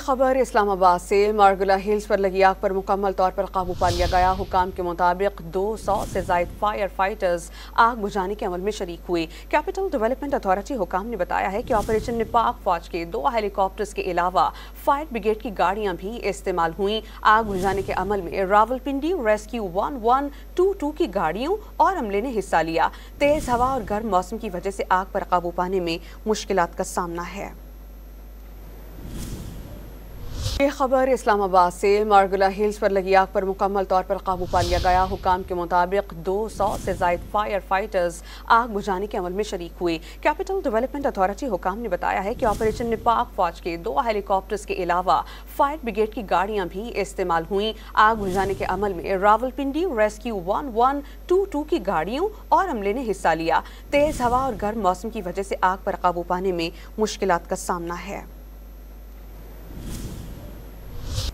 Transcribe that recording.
खबर इस्लामाबाद से मारगुला हिल्स पर लगी आग पर मुकम्मल तौर पर काबू पा लिया गया। हुकाम के मुताबिक 200 से ज़ायद फायर फाइटर्स आग बुझाने के अमल में शरीक हुए। कैपिटल डेवलपमेंट अथॉरिटी हुकाम ने बताया है कि ऑपरेशन में पाक फौज के 2 हेलीकॉप्टर्स के अलावा फायर ब्रिगेड की गाड़ियां भी इस्तेमाल हुई। आग बुझाने के अमल में रावलपिंडी रेस्क्यू 1122 की गाड़ियों और अमले ने हिस्सा लिया। तेज हवा और गर्म मौसम की वजह से आग पर काबू पाने में मुश्किलात का सामना है। ये खबर इस्लामाबाद से मारगुला हिल्स पर लगी आग पर मुकम्मल तौर पर काबू पा लिया गया। हुकाम के मुताबिक 200 से ज़ायद फायर फाइटर्स आग बुझाने के अमल में शरीक हुए। कैपिटल डेवलपमेंट अथॉरिटी हुकाम ने बताया है कि ऑपरेशन में पाक फौज के 2 हेलीकॉप्टर्स के अलावा फायर ब्रिगेड की गाड़ियां भी इस्तेमाल हुई। आग बुझाने के अमल में रावलपिंडी रेस्क्यू 1122 की गाड़ियों और अमले ने हिस्सा लिया। तेज हवा और गर्म मौसम की वजह से आग पर काबू पाने में मुश्किलात का सामना है।